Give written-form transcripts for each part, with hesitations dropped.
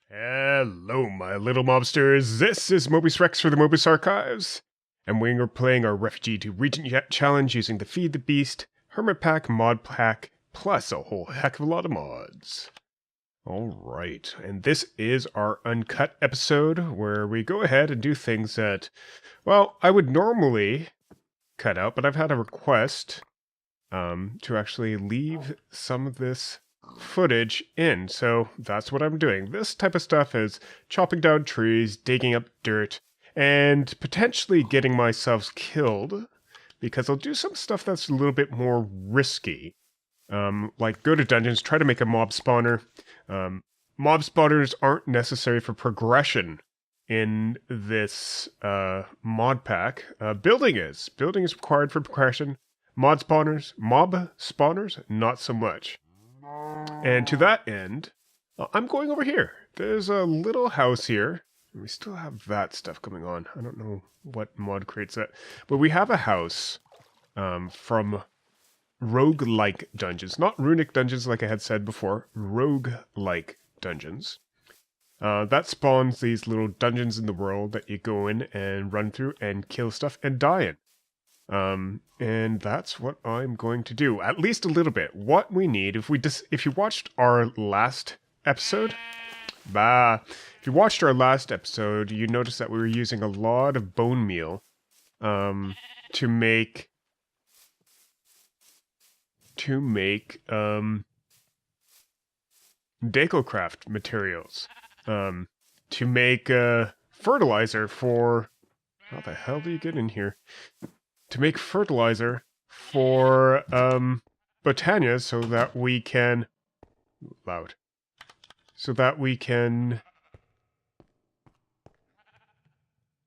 Hello, my little mobsters. This is Mobius Rex for the Mobius Archives, and we are playing our Refugee to Regent challenge using the Feed the Beast, Hermitpack, mod pack, plus a whole heck of a lot of mods. Alright, and this is our uncut episode where we go ahead and do things that, well, I would normally cut out, but I've had a request to actually leave some of this footage in, so that's what I'm doing. This type of stuff is chopping down trees, digging up dirt, and potentially getting myself killed, because I'll do some stuff that's a little bit more risky. Like go to dungeons, try to make a mob spawner. Mob spawners aren't necessary for progression in this mod pack. Building is. Building is required for progression. Mob spawners, not so much. And to that end, I'm going over here. There's a little house here. We still have that stuff going on. I don't know what mod creates that. But we have a house from Roguelike dungeons. Not runic dungeons like I had said before. Roguelike dungeons. That spawns these little dungeons in the world that you go in and run through and kill stuff and die in. And that's what I'm going to do, at least a little bit. What we need, if you watched our last episode, you noticed that we were using a lot of bone meal, to make Decocraft materials, to make, fertilizer for, how the hell do you get in here? To make fertilizer for Botania so that we can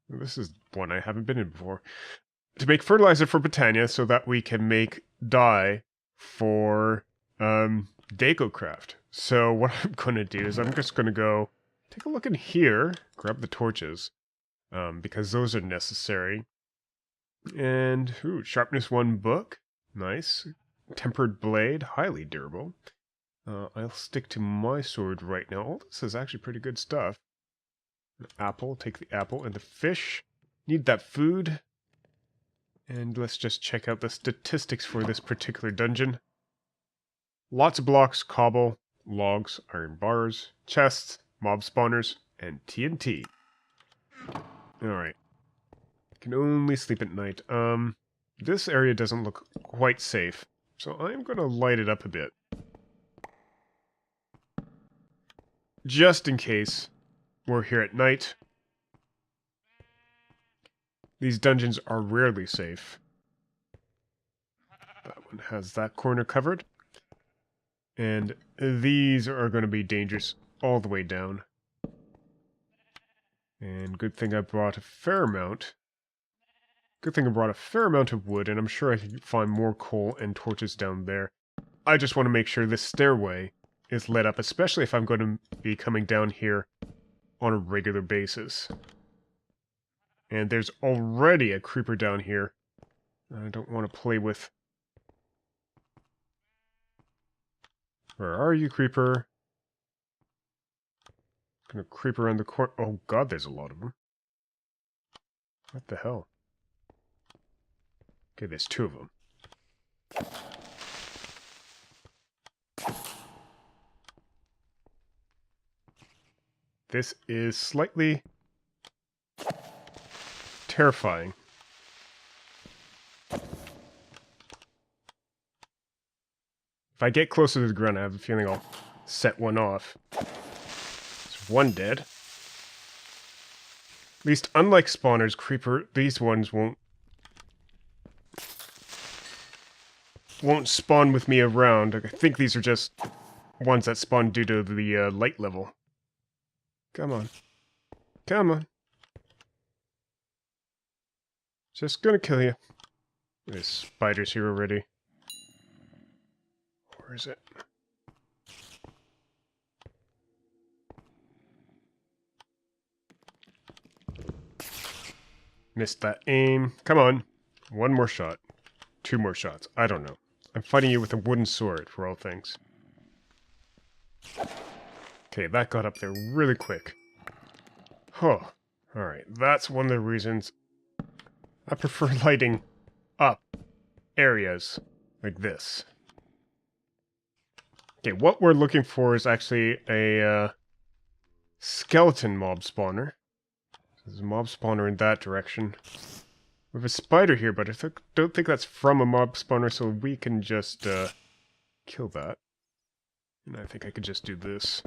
this is one I haven't been in before. To make fertilizer for Botania so that we can make dye for Decocraft. So what I'm gonna do is I'm just gonna go take a look in here, grab the torches, because those are necessary. And, sharpness 1 book. Nice. Tempered blade. Highly durable. I'll stick to my sword right now. All this is actually pretty good stuff. An apple. Take the apple. And the fish. Need that food. And let's just check out the statistics for this particular dungeon. Lots of blocks, cobble, logs, iron bars, chests, mob spawners, and TNT. Alright. Can only sleep at night. This area doesn't look quite safe, so I'm gonna light it up a bit. Just in case we're here at night. These dungeons are rarely safe. That one has that corner covered. And these are going to be dangerous all the way down. And good thing I brought a fair amount. Good thing I brought a fair amount of wood, and I'm sure I can find more coal and torches down there. I just want to make sure this stairway is lit up, especially if I'm going to be coming down here on a regular basis. And there's already a creeper down here. I don't want to play with... Where are you, creeper? Gonna creep around the corner. Oh god, there's a lot of them. What the hell? Okay, there's 2 of them. This is slightly terrifying. If I get closer to the ground, I have a feeling I'll set one off. There's one dead. At least, unlike spawners, creeper, these ones won't spawn with me around. I think these are just ones that spawn due to the light level. Come on. Come on. Just gonna kill you. There's spiders here already. Where is it? Missed that aim. Come on. 1 more shot. 2 more shots. I don't know. I'm fighting you with a wooden sword, for all things. Okay, that got up there really quick. Huh. Alright, that's one of the reasons I prefer lighting up areas like this. Okay, what we're looking for is actually a skeleton mob spawner. There's a mob spawner in that direction. We have a spider here, but I don't think that's from a mob spawner, so we can just kill that. And I think I could just do this.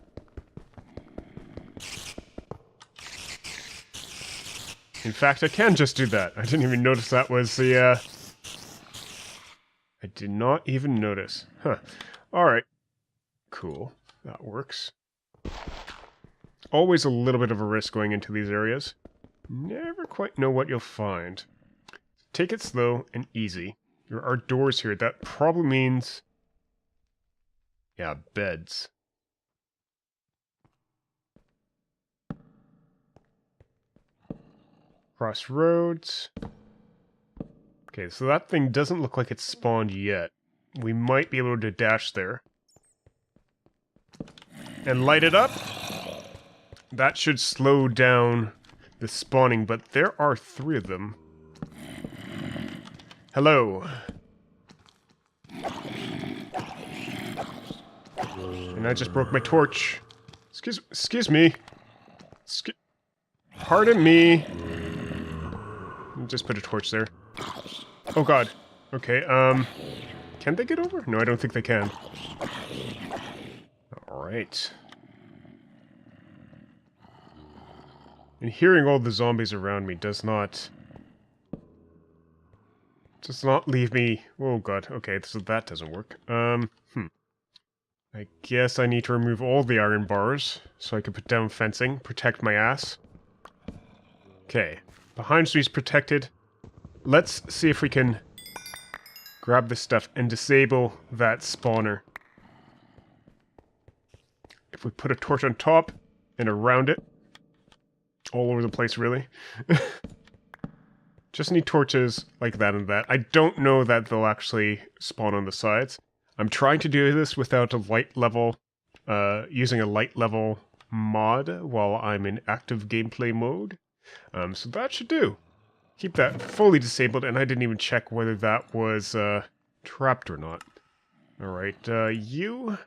In fact, I can just do that. I didn't even notice that was the, I did not even notice. Huh. Alright. Cool. That works. Always a little bit of a risk going into these areas. Never quite know what you'll find. Take it slow and easy. There are doors here. That probably means... yeah, beds. Crossroads. Okay, so that thing doesn't look like it's spawned yet. We might be able to dash there. And light it up. That should slow down the spawning, but there are 3 of them. Hello. And I just broke my torch. Excuse me. Pardon me. Just put a torch there. Oh god. Okay, can they get over? No, I don't think they can. Alright. And hearing all the zombies around me does not leave me... oh god, okay, so that doesn't work. I guess I need to remove all the iron bars, so I can put down fencing, protect my ass. Okay, behind me's protected. Let's see if we can grab this stuff and disable that spawner. If we put a torch on top and around it, all over the place really. Just need torches like that and that. I don't know that they'll actually spawn on the sides. I'm trying to do this without a light level, using a light level mod while I'm in active gameplay mode. So that should do. Keep that fully disabled, and I didn't even check whether that was trapped or not. Alright, you...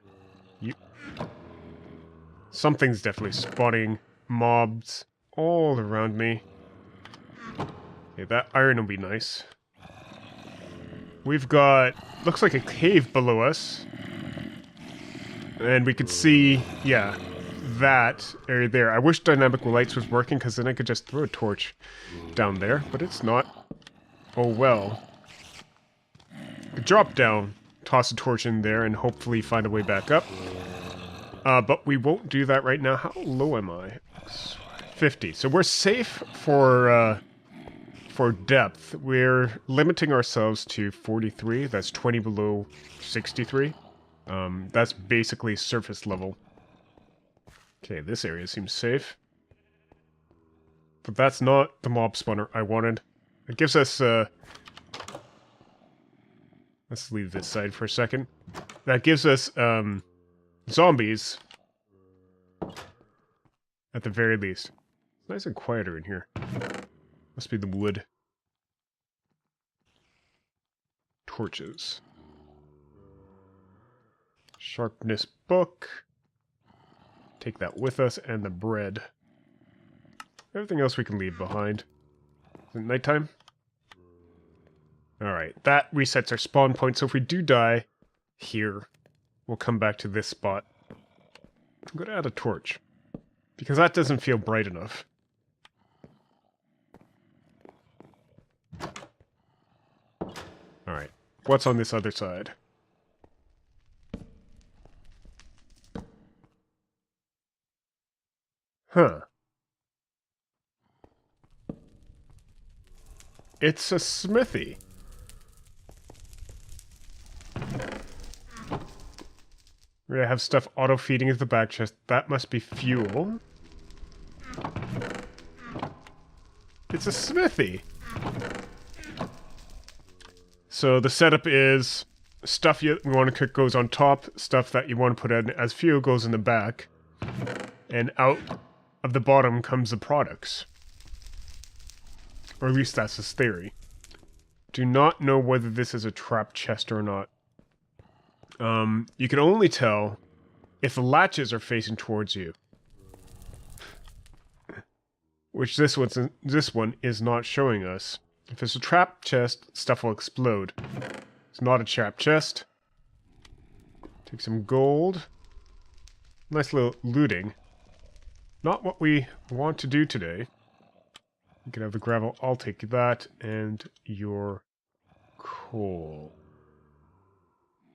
something's definitely spawning mobs all around me. Okay, that iron will be nice. We've got... looks like a cave below us. And we could see, yeah, that area there. I wish dynamic lights was working, because then I could just throw a torch down there, but it's not. Oh well. Drop down, toss a torch in there, and hopefully find a way back up. But we won't do that right now. How low am I? 50. So we're safe for depth. We're limiting ourselves to 43. That's 20 below 63. That's basically surface level. Okay, this area seems safe. But that's not the mob spawner I wanted. It gives us, let's leave this side for a second. That gives us, zombies. At the very least. It's nice and quieter in here. Must be the wood. Torches. Sharpness book. Take that with us, and the bread. Everything else we can leave behind. Is it nighttime? Alright, that resets our spawn point, so if we do die here, we'll come back to this spot. I'm going to add a torch, because that doesn't feel bright enough. Alright, what's on this other side? Huh. It's a smithy. We have stuff auto-feeding at the back chest. That must be fuel. It's a smithy! So the setup is stuff you want to cook goes on top, stuff that you want to put in as fuel goes in the back. and out of the bottom comes the products. Or at least that's his theory. Do not know whether this is a trap chest or not. You can only tell if the latches are facing towards you. Which this one is not showing us. If it's a trap chest, stuff will explode. It's not a trap chest. Take some gold. Nice little looting. Not what we want to do today. You can have the gravel. I'll take that and your coal.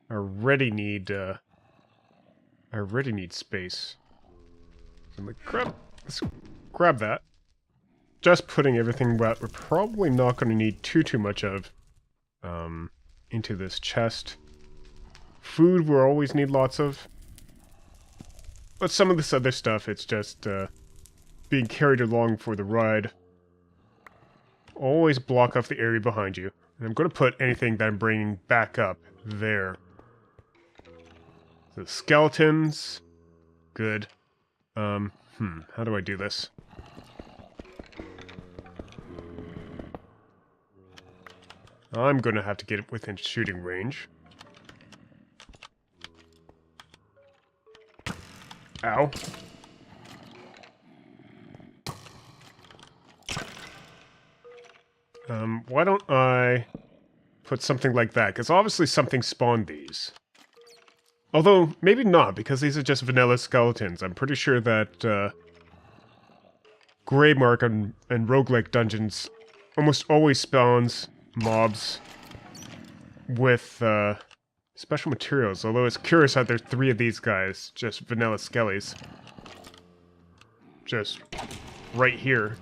I already need space. So let's grab that. Just putting everything that we're probably not going to need too much of into this chest. Food we'll always need lots of. But some of this other stuff, it's just being carried along for the ride. Always block off the area behind you. And I'm going to put anything that I'm bringing back up there. So skeletons. Good. How do I do this? I'm going to have to get it within shooting range. Ow. Why don't I put something like that? Because obviously something spawned these. Although, maybe not, because these are just vanilla skeletons. I'm pretty sure that Greymark and Roguelike dungeons almost always spawns mobs with special materials. Although it's curious how there's 3 of these guys, just vanilla skellies. Just right here.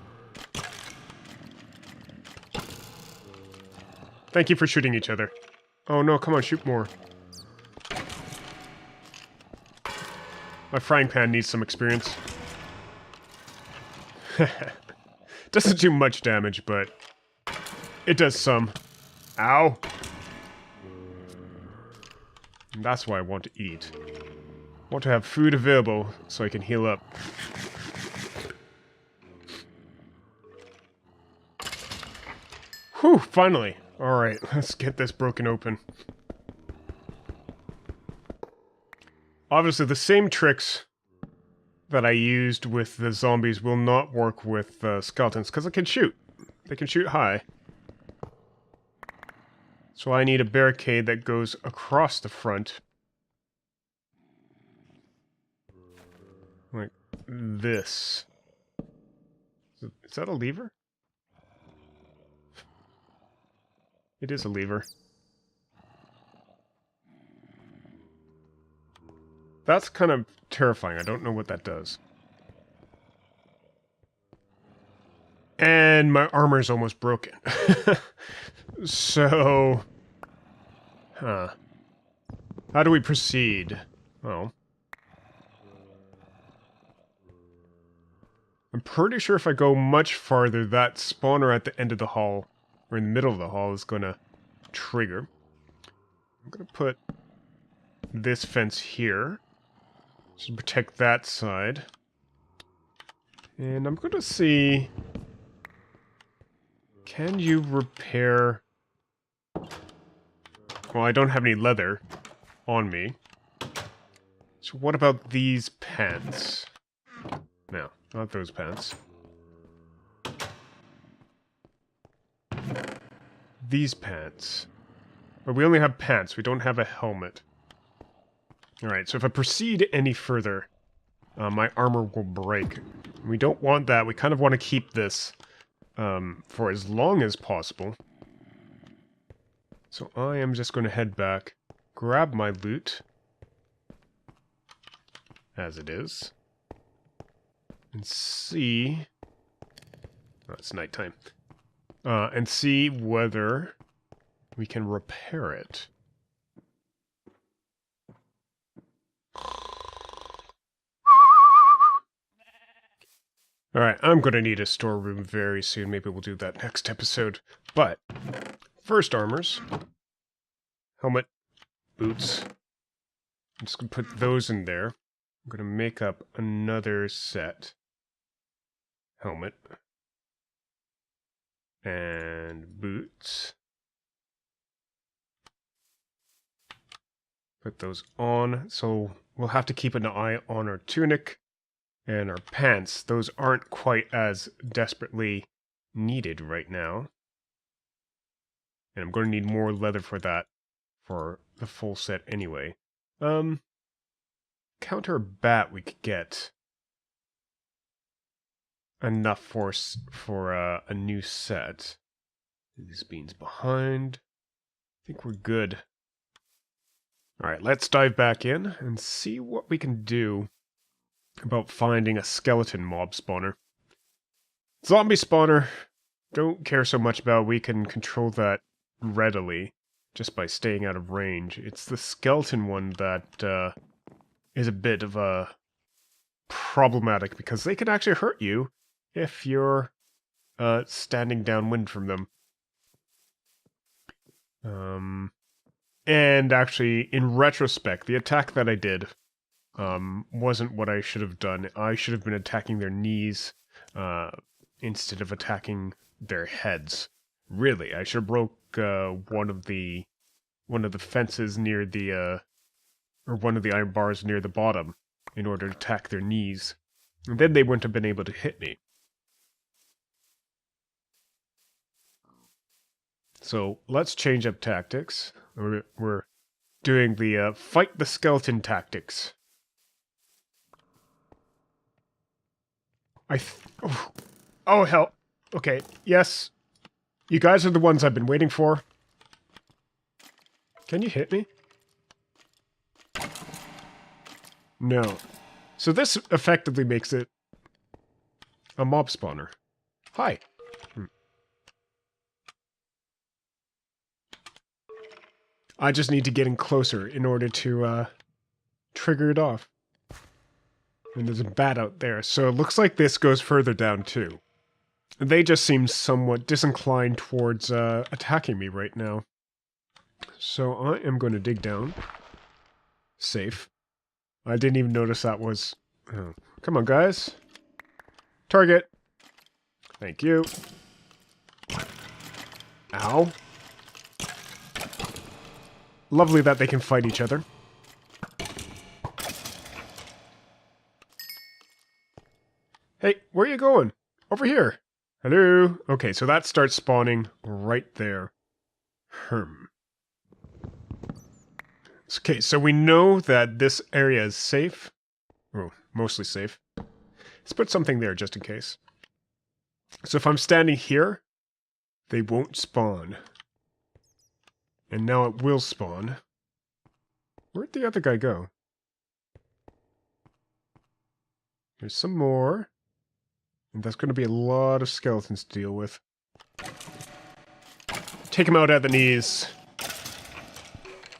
Thank you for shooting each other. Oh no, come on, shoot more. My frying pan needs some experience. Doesn't do much damage, but it does some. Ow! And that's why I want to eat. I want to have food available so I can heal up. Whew, finally! Alright, let's get this broken open. Obviously, the same tricks that I used with the zombies will not work with skeletons, because they can shoot. They can shoot high. So I need a barricade that goes across the front. Like this. Is that a lever? It is a lever. That's kind of terrifying. I don't know what that does. And my armor's almost broken. So... Huh. How do we proceed? Well... I'm pretty sure if I go much farther, that spawner at the end of the hall, or in the middle of the hall, is going to trigger. I'm going to put this fence here. To protect that side. And I'm going to see... Can you repair... Well, I don't have any leather on me. So what about these pants? No, not those pants. These pants. But we only have pants, we don't have a helmet. Alright, so if I proceed any further, my armor will break. We don't want that. We kind of want to keep this for as long as possible. So I am just going to head back, grab my loot, as it is, and see... Oh, it's nighttime. And see whether we can repair it. Alright, I'm gonna need a storeroom very soon. Maybe we'll do that next episode. But, first armors. Helmet. Boots. I'm just gonna put those in there. I'm going to make up another set. Helmet. And boots. Put those on. So we'll have to keep an eye on our tunic and our pants. Those aren't quite as desperately needed right now. And I'm going to need more leather for that, for the full set anyway. Counter a bat we could get enough force for a new set. These beans behind. I think we're good. Alright, let's dive back in and see what we can do about finding a skeleton mob spawner. Zombie spawner, don't care so much about. We can control that readily just by staying out of range. It's the skeleton one that is a bit of a problematic because they can actually hurt you if you're standing downwind from them. And actually, in retrospect, the attack that I did wasn't what I should have done. I should have been attacking their knees instead of attacking their heads. Really, I should have broke one of the fences near the or one of the iron bars near the bottom in order to attack their knees. And then they wouldn't have been able to hit me. So let's change up tactics. We're doing the fight the skeleton tactics. Oh hell. Okay, yes. You guys are the ones I've been waiting for. Can you hit me? No. So this effectively makes it a mob spawner. Hi. I just need to get in closer in order to trigger it off. And there's a bat out there, so it looks like this goes further down too. They just seem somewhat disinclined towards attacking me right now. So I am going to dig down. Safe. I didn't even notice that was... Oh. Come on, guys. Target. Thank you. Ow. Lovely that they can fight each other. Hey, where are you going? Over here. Hello? Okay, so that starts spawning right there. Okay, so we know that this area is safe. Oh, mostly safe. Let's put something there just in case. So if I'm standing here, they won't spawn. And now it will spawn. Where'd the other guy go? There's some more. And that's going to be a lot of skeletons to deal with. Take him out at the knees.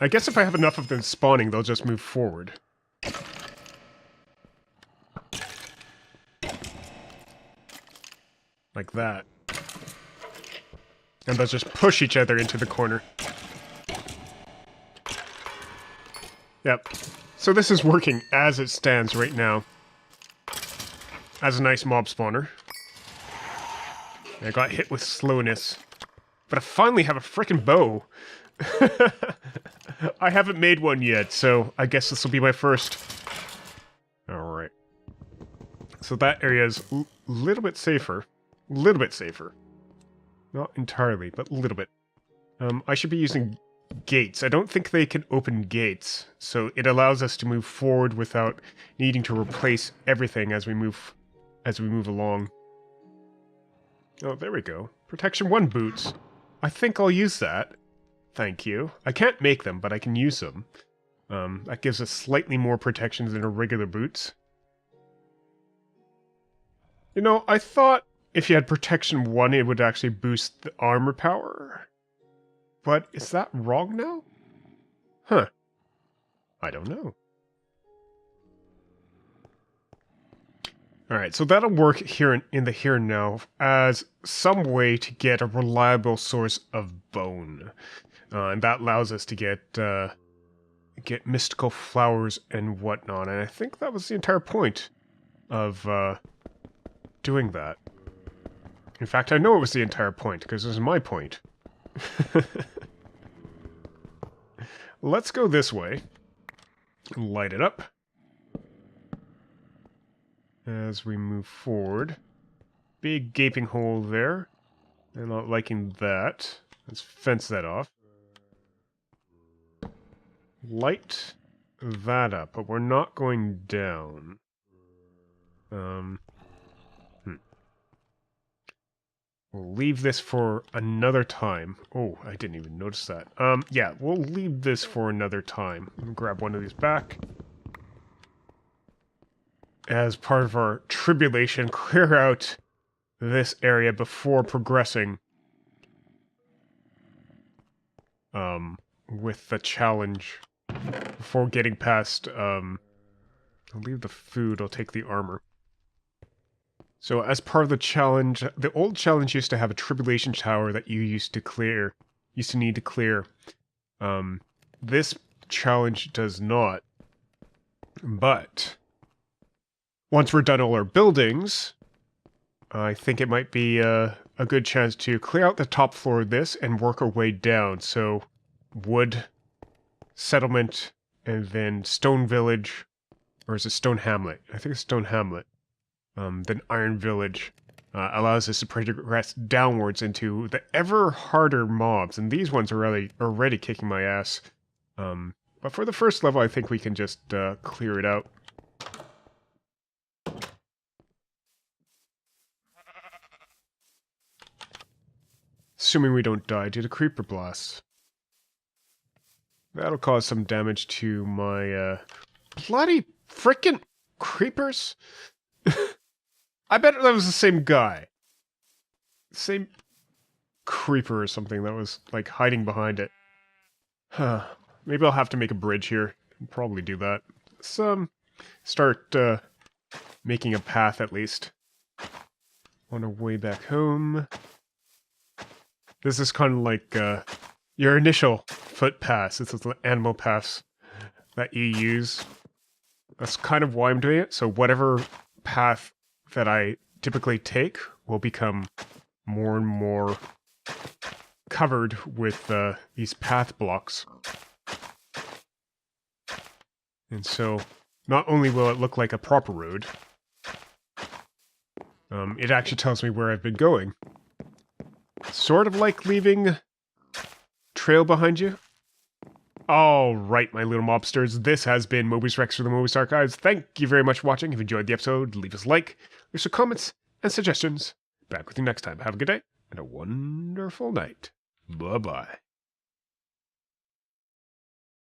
I guess if I have enough of them spawning, they'll just move forward. Like that. And they'll just push each other into the corner. Yep. So this is working as it stands right now. As a nice mob spawner. I got hit with slowness. But I finally have a frickin' bow. I haven't made one yet, so I guess this will be my first. Alright. So that area is a little bit safer. A little bit safer. Not entirely, but a little bit. I should be using gates. I don't think they can open gates, so it allows us to move forward without needing to replace everything as we move along. Oh, there we go. Protection 1 boots. I think I'll use that. Thank you. I can't make them, but I can use them. That gives us slightly more protection than our regular boots. You know, I thought if you had protection 1, it would actually boost the armor power. But is that wrong now? Huh. I don't know. Alright, so that'll work here in the here and now as some way to get a reliable source of bone. And that allows us to get get mystical flowers and whatnot, and I think that was the entire point of doing that. In fact, I know it was the entire point, because it was my point. Let's go this way. Light it up. As we move forward. Big gaping hole there. I'm not liking that. Let's fence that off. Light that up, but we're not going down. We'll leave this for another time. Oh, I didn't even notice that. Yeah, we'll leave this for another time. Grab one of these back. As part of our tribulation, clear out this area before progressing with the challenge. Before getting past, I'll leave the food, I'll take the armor. So as part of the challenge, the old challenge used to have a tribulation tower that you used to need to clear. This challenge does not. But once we're done all our buildings, I think it might be a good chance to clear out the top floor of this and work our way down. So wood, settlement, and then stone village, or is it stone hamlet? I think it's stone hamlet. Then Iron Village allows us to progress downwards into the ever harder mobs, and these ones are already kicking my ass. But for the first level, I think we can just clear it out. Assuming we don't die due to creeper blasts. That'll cause some damage to my bloody frickin' creepers. I bet that was the same guy. Same creeper or something that was, like, hiding behind it. Huh. Maybe I'll have to make a bridge here. I'll probably do that. Let's, start, making a path, at least. On our way back home. This is kind of like, your initial footpaths. It's the animal paths that you use. That's kind of why I'm doing it. So whatever path that I typically take will become more and more covered with these path blocks. And so, not only will it look like a proper road, it actually tells me where I've been going. Sort of like leaving trail behind you. Alright, my little mobsters, this has been Mobius Rex for the Mobius Archives. Thank you very much for watching. If you enjoyed the episode, leave us a like, leave some comments and suggestions. Back with you next time. Have a good day and a wonderful night. Bye-bye.